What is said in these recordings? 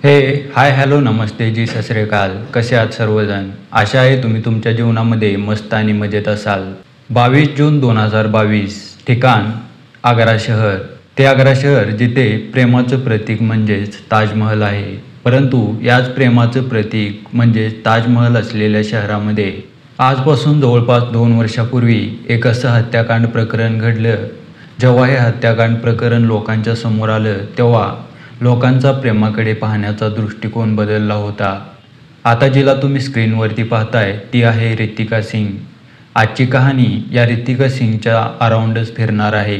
हे hi hello नमस्ते जी सत श्री अकाल. कसे आहात सर्वजण. आशा आहे तुम्ही तुमच्या जीवनामध्ये मस्त आणि मजेत असाल. 22 जून 2022 ठिकाण आग्रा शहर. ते आग्रा शहर जिथे प्रेमाचं प्रतीक म्हणजेच ताजमहल आहे. परंतु याच प्रेमाचं प्रतीक म्हणजेच ताजमहल असलेल्या शहरामध्ये आजपासून जवळपास 2 वर्षापूर्वी एक असं हत्याकांड प्रकरण घडलं. जेव्हा हे हत्याकांड प्रकरण लोकांच्या समोर आलं तेव्हा लोकांचा प्रेमाकडे पाहण्याचा दृष्टिकोन बदलला होता. आता जिला तुम्ही स्क्रीनवरती पाहताय ती आहे रितिका सिंग. आजची कहाणी या रितिका सिंगच्या अराउंडच फिरणार आहे.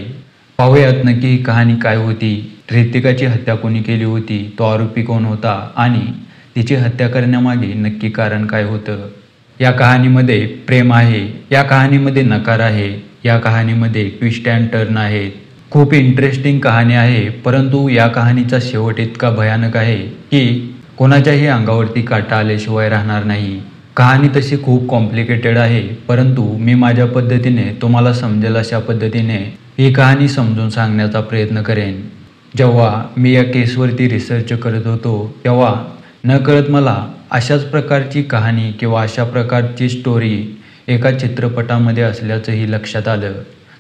पाहूयात नक्की ही कहाणी काय होती, रितिकाची हत्या कोणी केली होती, तो आरोपी कोण होता आणि तिची हत्या करण्यामागे नक्की कारण काय होतं. या कहाणीमध्ये प्रेम आहे, या कहाणीमध्ये नकार आहे, या कहाणीमध्ये ट्विस्ट अँड टर्न आहेत. खूप इंटरेस्टिंग कहाणी आहे. परंतु या कहाणीचा शेवट इतका भयानक आहे की कोणाच्याही अंगावरती काटा आल्याशिवाय राहणार नाही. कहाणी तशी खूप कॉम्प्लिकेटेड आहे, परंतु मी माझ्या पद्धतीने तुम्हाला समजेल अशा पद्धतीने ही कहाणी समजून सांगण्याचा प्रयत्न करेन. जेव्हा मी या केसवरती रिसर्च करत होतो तेव्हा नकळत मला अशाच प्रकारची कहाणी किंवा अशा प्रकारची स्टोरी एका चित्रपटामध्ये असल्याचंही लक्षात आलं.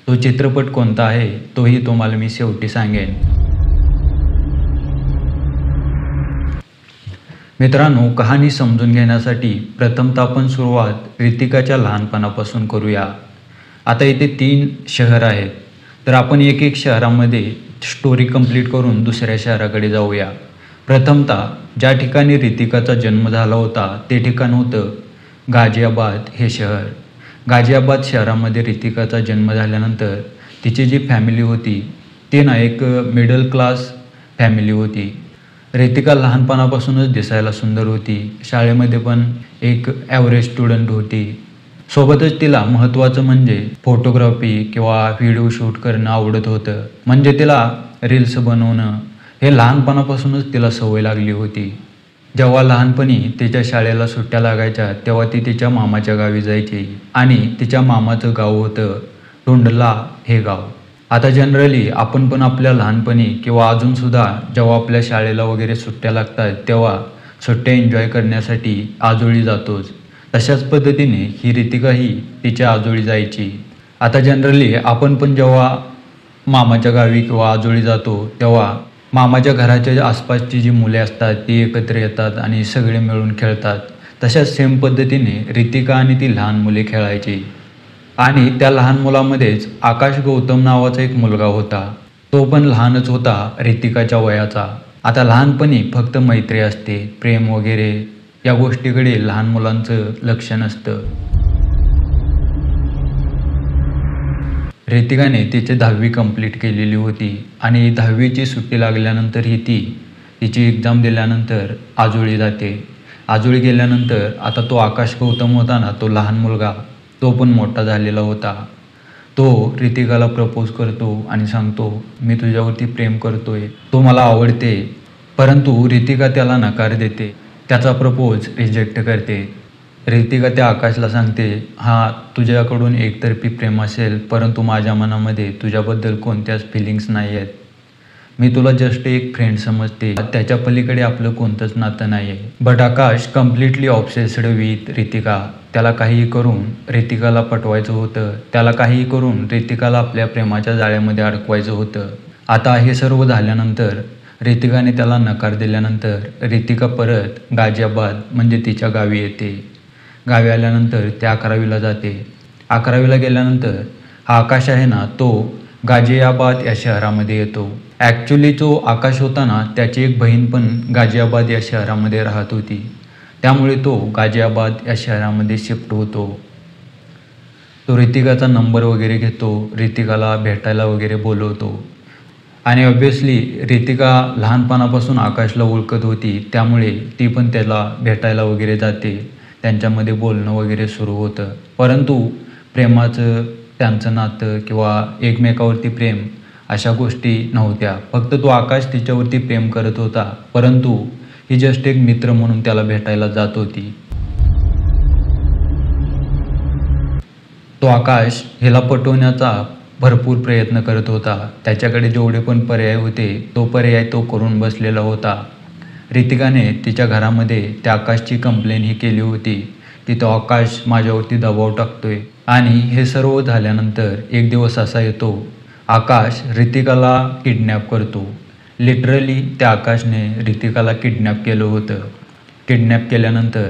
तो चित्रपट कोणता आहे तोही तुम्हाला मी शेवटी सांगेन. मित्रांनो, कहाणी समजून घेण्यासाठी प्रथमतः आपण सुरुवात रितिकाच्या लहानपणापासून करूया. आता इथे 3 शहर आहेत, तर आपण एक एक शहरामध्ये स्टोरी कंप्लीट करून दुसऱ्या शहराकडे जाऊया. प्रथमतः ज्या ठिकाणी रितिकाचा जन्म झाला होता ते ठिकाण होतं गाझियाबाद हे शहर. गाझियाबाद शहरामध्ये रितिकाचा जन्म झाल्यानंतर तिची जी फॅमिली होती ती एक मिडल क्लास फॅमिली होती. रितिका लहानपणापासूनच दिसायला सुंदर होती. शाळेमध्ये पण एक ॲव्हरेज स्टुडंट होती. सोबतच तिला महत्त्वाचं म्हणजे फोटोग्राफी किंवा व्हिडिओ शूट करणं आवडत होतं. म्हणजे तिला रील्स बनवणं हे लहानपणापासूनच तिला सवय लागली होती. जेव्हा लहानपणी तिच्या शाळेला सुट्ट्या लागायच्या तेव्हा ती तिच्या मामाच्या गावी जायची आणि तिच्या मामाचं गाव होतं टोंडला हे गाव. आता जनरली आपण पण आपल्या लहानपणी किंवा अजूनसुद्धा जेव्हा आपल्या शाळेला वगैरे सुट्ट्या लागतात तेव्हा सुट्ट्या एन्जॉय करण्यासाठी आजोळी जातोच. तशाच पद्धतीने ही रितिकाही तिच्या आजोळी जायची. आता जनरली आपण पण जेव्हा मामाच्या गावी किंवा आजोळी जातो तेव्हा मामाच्या घराच्या आसपासची जी मुले असतात ती एकत्र येतात आणि सगळे मिळून खेळतात. तशाच सेम पद्धतीने रितिका आणि ती लहान मुले खेळायची. आणि त्या लहान मुलामध्येच आकाश गौतम नावाचा एक मुलगा होता. तो पण लहानच होता रितिकाच्या वयाचा. आता लहानपणी फक्त मैत्री असते, प्रेम वगैरे या गोष्टीकडे लहान मुलांचं लक्ष नसतं. रितिकाने तिची 10वी कंप्लीट केलेली होती आणि 10वीची सुट्टी लागल्यानंतर ही तिची एक्झाम दिल्यानंतर आजोळी जाते. आजोळी गेल्यानंतर आता तो आकाश गौतम होता ना, तो लहान मुलगा, तो पण मोठा झालेला होता. तो रितिकाला प्रपोज करतो आणि सांगतो मी तुझ्यावरती प्रेम करतोय, तो मला आवडते. परंतु रितिका त्याला नकार देते, त्याचा प्रपोज रिजेक्ट करते. रितिका त्या आकाशला सांगते हां तुझ्याकडून एकतर्फी प्रेम असेल, परंतु माझ्या मनामध्ये तुझ्याबद्दल कोणत्याच फिलिंग्स नाही आहेत. मी तुला जस्ट एक फ्रेंड समजते, त्याच्या पलीकडे आपलं कोणतंच नातं नाही आहे. But Akash completely obsessed with Ritika. त्याला काहीही करून रितिकाला पटवायचं होतं, त्याला काहीही करून रितिकाला आपल्या प्रेमाच्या जाळ्यामध्ये अडकवायचं होतं. आता हे सर्व झाल्यानंतर रितिकाने त्याला नकार दिल्यानंतर रितिका परत गाझियाबाद म्हणजे तिच्या गावी येते. गावी आल्यानंतर ते 11वीला जाते. 11वीला गेल्यानंतर हा आकाश आहे ना, तो गाझियाबाद या शहरामध्ये येतो. ॲक्च्युली जो आकाश होता ना त्याची एक बहीण पण गाझियाबाद या शहरामध्ये राहत होती. त्यामुळे तो गाझियाबाद या शहरामध्ये शिफ्ट होतो. तो रितिकाचा नंबर वगैरे घेतो, रितिकाला भेटायला वगैरे बोलवतो. आणि ऑब्व्हियसली रितिका लहानपणापासून आकाशला ओळखत होती, त्यामुळे ती पण त्याला भेटायला वगैरे जाते. त्यांच्यामध्ये बोलणं वगैरे सुरू होतं. परंतु प्रेमाचं त्यांचं नातं किंवा एकमेकावरती प्रेम अशा गोष्टी नव्हत्या. फक्त तो आकाश तिच्यावरती प्रेम करत होता, परंतु ही जस्ट एक मित्र म्हणून त्याला भेटायला जात होती. तो आकाश हिला पटवण्याचा भरपूर प्रयत्न करत होता. त्याच्याकडे जेवढे पण पर्याय होते तो पर्याय तो करून बसलेला होता. रितिकाने तिच्या घरामध्ये त्या आकाशची कंप्लेन ही केली होती की तो आकाश माझ्यावरती दबाव टाकतोय. आणि हे सर्व झाल्यानंतर एक दिवस असा येतो, आकाश रितिकाला किडनॅप करतो. लिटरली त्या आकाशने रितिकाला किडनॅप केलं होतं. किडनॅप केल्यानंतर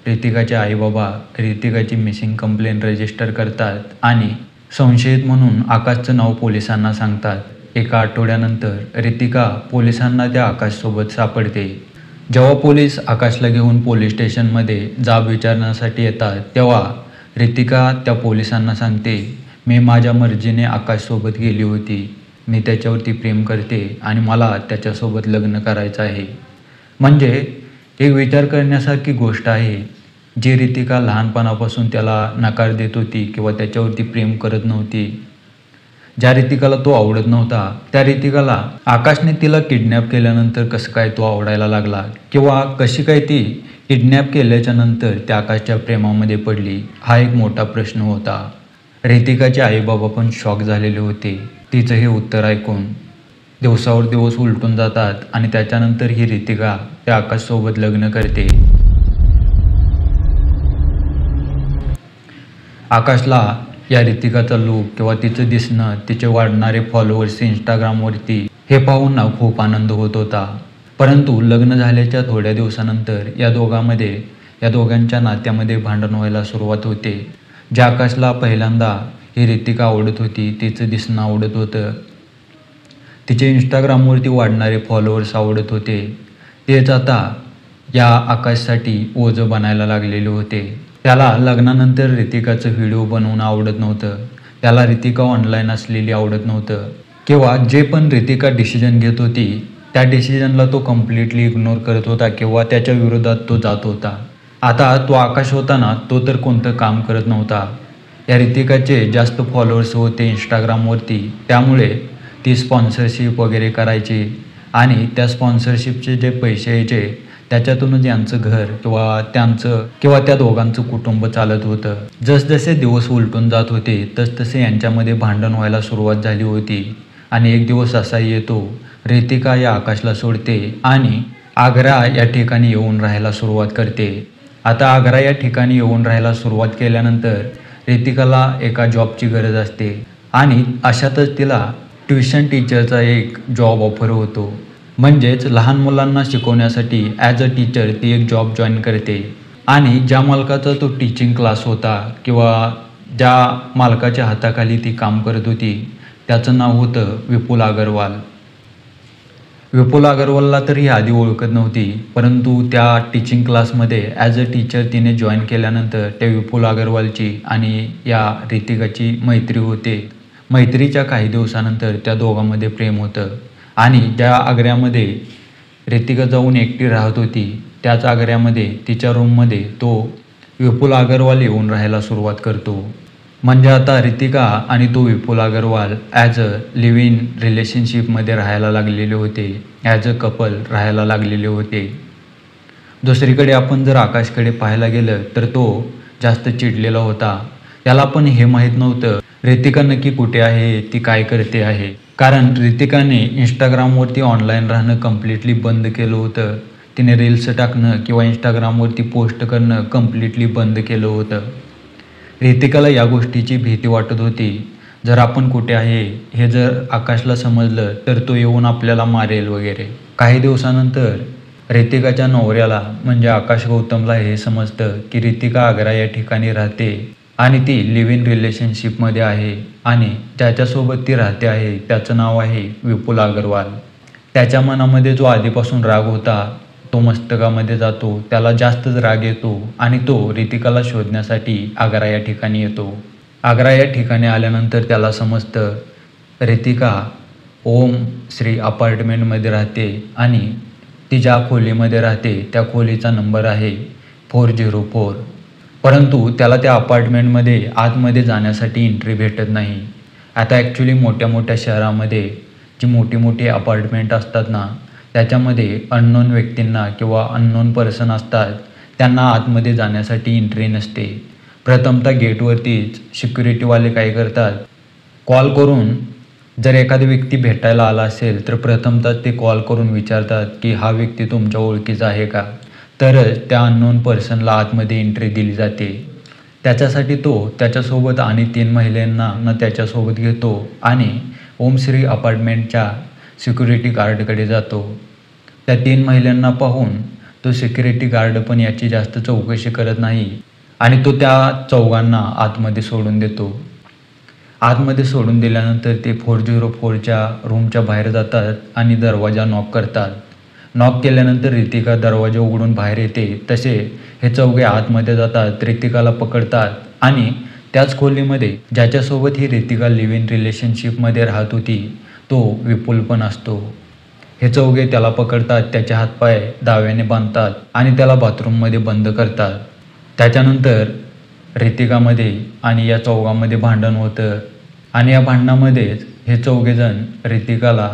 रितिकाचे आईबाबा रितिकाची मिसिंग कंप्लेंट रजिस्टर करतात आणि संशयित म्हणून आकाशचं नाव पोलिसांना सांगतात. एका आठवड्यानंतर रितिका पोलिसांना त्या आकाशसोबत सापडते. जेव्हा पोलीस आकाशला घेऊन पोलीस स्टेशनमध्ये जाब विचारण्यासाठी येतात तेव्हा रितिका त्या पोलिसांना सांगते, मी माझ्या मर्जीने आकाशसोबत गेली होती. मी त्याच्यावरती प्रेम करते आणि मला त्याच्यासोबत लग्न करायचं आहे. म्हणजे एक विचार करण्यासारखी गोष्ट आहे. जी रितिका लहानपणापासून त्याला नकार देत होती किंवा त्याच्यावरती प्रेम करत नव्हती, ज्या रितिकाला तो आवडत नव्हता, त्या रितिकाला आकाशने तिला किडनॅप केल्यानंतर कसं काय तो आवडायला लागला किंवा कशी काय ती किडनॅप केल्याच्या नंतर त्या आकाशच्या प्रेमामध्ये पडली, हा एक मोठा प्रश्न होता. रितिकाचे आईबाबा पण शॉक झालेले होते तिचं हे उत्तर ऐकून. दिवसावर दिवस उलटून जातात आणि त्याच्यानंतर ही रितिका त्या आकाशसोबत लग्न करते. आकाशला या रितिकाचा लूक किंवा तिचं दिसणं, तिचे वाढणारे फॉलोअर्स इंस्टाग्रामवरती हे पाहून ना खूप आनंद होत होता. परंतु लग्न झाल्याच्या थोड्या दिवसानंतर या दोघांच्या नात्यामध्ये भांडण व्हायला सुरुवात होते. ज्या आकाशला पहिल्यांदा ही रितिका आवडत होती, तिचं दिसणं आवडत होतं, तिचे इंस्टाग्रामवरती वाढणारे फॉलोअर्स आवडत होते, तेच आता या आकाशसाठी ओझं बनायला लागलेले होते. त्याला लग्नानंतर रितिकाचं व्हिडिओ बनवणं आवडत नव्हतं, त्याला रितिका ऑनलाईन असलेली आवडत नव्हतं किंवा जे पण रितिका डिसिजन घेत होती त्या डिसिजनला तो कम्प्लिटली इग्नोर करत होता किंवा त्याच्या विरोधात तो जात होता. आता तो आकाश होता ना, तो तर कोणतं काम करत नव्हता. या रितिकाचे जास्त फॉलोअर्स होते इंस्टाग्रामवरती, त्यामुळे ती स्पॉन्सरशिप वगैरे करायची आणि त्या स्पॉन्सरशिपचे जे पैसे यायचे त्याच्यातूनच यांचं घर किंवा त्या दोघांचं कुटुंब चालत होतं. जसजसे दिवस उलटून जात होते तसतसे यांच्यामध्ये भांडण व्हायला सुरुवात झाली होती. आणि एक दिवस असा येतो, रितिका या आकाशला सोडते आणि आग्रा या ठिकाणी येऊन राहायला सुरुवात करते. आता आग्रा या ठिकाणी येऊन राहायला सुरुवात केल्यानंतर रितिकाला एका जॉबची गरज असते आणि अशातच तिला ट्युशन टीचरचा एक जॉब ऑफर होतो. म्हणजेच लहान मुलांना शिकवण्यासाठी ॲज अ टीचर ती एक जॉब जॉईन करते. आणि ज्या मालकाचा तो टीचिंग क्लास होता किंवा ज्या मालकाच्या हाताखाली ती काम करत होती त्याचं नाव होतं विपुल अग्रवाल. विपुल अग्रवालला तर ही आधी ओळखत नव्हती, परंतु त्या टीचिंग क्लासमध्ये ॲज अ टीचर तिने जॉईन केल्यानंतर त्या विपुल अग्रवालची आणि या रितिकाची मैत्री होते. मैत्रीच्या काही दिवसानंतर त्या दोघांमध्ये प्रेम होतं आणि ज्या आग्र्यामध्ये रितिका जाऊन एकटी राहत होती त्याच आग्र्यामध्ये तिच्या रूममध्ये तो विपुल अग्रवाल येऊन राहायला सुरुवात करतो. म्हणजे आता रितिका आणि तो Vipul Agarwal as a live in रिलेशनशिपमध्ये राहायला लागलेले होते, ॲज अ कपल राहायला लागलेले होते. दुसरीकडे आपण जर आकाशकडे पाहायला गेलं तर तो जास्त चिडलेला होता. त्याला पण हे माहीत नव्हतं रितिका नक्की कुठे आहे, ती काय करते आहे. कारण रितिकाने इंस्टाग्रामवरती ऑनलाईन राहणं कम्प्लिटली बंद केलं होतं. तिने रील्स टाकणं किंवा इंस्टाग्रामवरती पोस्ट करणं कम्प्लिटली बंद केलं होतं. रितिकाला या गोष्टीची भीती वाटत होती. जर आपण कुठे आहे हे जर आकाशला समजलं तर तो येऊन आपल्याला मारेल वगैरे. काही दिवसानंतर रितिकाच्या नवऱ्याला म्हणजे आकाश गौतमला हे समजतं की रितिका आग्रा या ठिकाणी राहते आणि ती लिव्ह इन रिलेशनशिपमध्ये आहे आणि ज्याच्यासोबत ती राहते आहे त्याचं नाव आहे विपुल अग्रवाल. त्याच्या मनामध्ये जो आधीपासून राग होता तो मस्तकामध्ये जातो, त्याला जास्तच राग येतो आणि तो रितिकाला शोधण्यासाठी आग्रा या ठिकाणी येतो. आग्रा या ठिकाणी आल्यानंतर त्याला समजतं रितिका ओम श्री अपार्टमेंटमध्ये राहते आणि ती ज्या खोलीमध्ये राहते त्या खोलीचा नंबर आहे 404. परंतु त्याला त्या अपार्टमेंटमध्ये आतमध्ये जाण्यासाठी एंट्री भेटत नाही. आता ॲक्च्युली मोठ्या मोठ्या शहरामध्ये जी मोठी मोठी अपार्टमेंट असतात ना त्याच्यामध्ये अननोन व्यक्तींना किंवा अननोन पर्सन असतात त्यांना आतमध्ये जाण्यासाठी एंट्री नसते. प्रथमतः गेटवरतीच सिक्युरिटीवाले काय करतात, कॉल करून जर एखादा व्यक्ती भेटायला आला असेल तर प्रथमतः ते कॉल करून विचारतात की हा व्यक्ती तुमच्या ओळखीचा आहे का, तरच त्या अननोन पर्सनला आतमध्ये एंट्री दिली जाते. त्याच्यासाठी तो त्याच्यासोबत आणि 3 महिलांना त्याच्यासोबत घेतो आणि ओमश्री अपार्टमेंटच्या सिक्युरिटी गार्डकडे जातो. त्या 3 महिलांना पाहून तो सिक्युरिटी गार्ड पण याची जास्त चौकशी करत नाही आणि तो त्या चौघांना आतमध्ये सोडून देतो. आतमध्ये सोडून दिल्यानंतर ते 404च्या रूमच्या बाहेर जातात आणि दरवाजा नॉक करतात. नॉक केल्यानंतर रितिका दरवाजा उघडून बाहेर येते. तसे हे चौघे आतमध्ये जातात, रितिकाला पकडतात आणि त्याच खोलीमध्ये ज्याच्यासोबत ही रितिका लिव्ह इन रिलेशनशिपमध्ये राहत होती तो विपुल पण असतो. हे चौघे त्याला पकडतात, त्याचे हातपाय दाव्याने बांधतात आणि त्याला बाथरूममध्ये बंद करतात. त्याच्यानंतर रितिकामध्ये आणि या चौघांमध्ये भांडण होतं आणि या भांडणामध्येच हे चौघेजण रितिकाला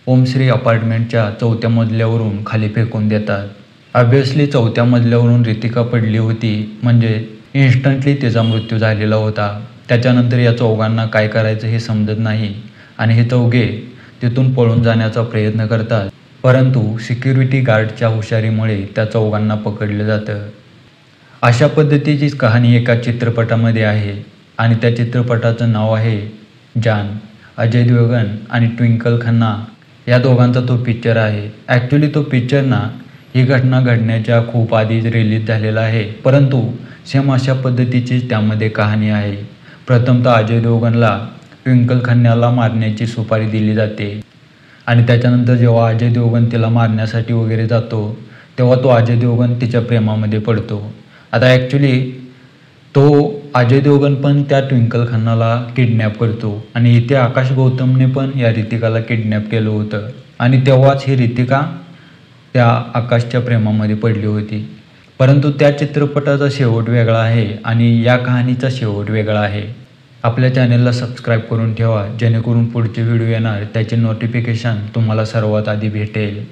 ओमश्री अपार्टमेंटच्या 4थ्या मजल्यावरून खाली फेकून देतात. ऑब्व्हियसली 4थ्या मजल्यावरून रितिका पडली होती, म्हणजे इन्स्टंटली तिचा मृत्यू झालेला होता. त्याच्यानंतर या चौघांना काय करायचं हे समजत नाही आणि हे चौघे तिथून पळून जाण्याचा प्रयत्न करतात, परंतु सिक्युरिटी गार्डच्या हुशारीमुळे त्या चौघांना पकडलं जातं. अशा पद्धतीचीच कहाणी एका चित्रपटामध्ये आहे आणि त्या चित्रपटाचं नाव आहे जान. अजय देवगण आणि ट्विंकल खन्ना या दोघांचा तो पिक्चर आहे. ॲक्च्युली तो पिक्चर ना ही घटना घडण्याच्या खूप आधीच रिलीज झालेला आहे, परंतु सेम अशा पद्धतीचीच त्यामध्ये कहाणी आहे. प्रथमतः अजय देवगणला ट्विंकल खन्नाला मारण्याची सुपारी दिली जाते आणि त्याच्यानंतर जेव्हा अजय देवगण तिला मारण्यासाठी वगैरे जातो तेव्हा तो अजय देवगण तिच्या प्रेमामध्ये पडतो. आता ॲक्च्युली तो अजय देवगण पण त्या ट्विंकल खन्नाला किडनॅप करतो आणि इथे आकाश गौतमने पण या रितिकाला किडनॅप केलं होतं आणि तेव्हाच ही रितिका त्या आकाशच्या प्रेमामध्ये पडली होती. परंतु त्या चित्रपटाचा शेवट वेगळा आहे आणि या कहाणीचा शेवट वेगळा आहे. आपल्या चॅनलला सबस्क्राईब करून ठेवा, जेणेकरून पुढचे व्हिडिओ येणार त्याचे नोटिफिकेशन तुम्हाला सर्वात आधी भेटेल.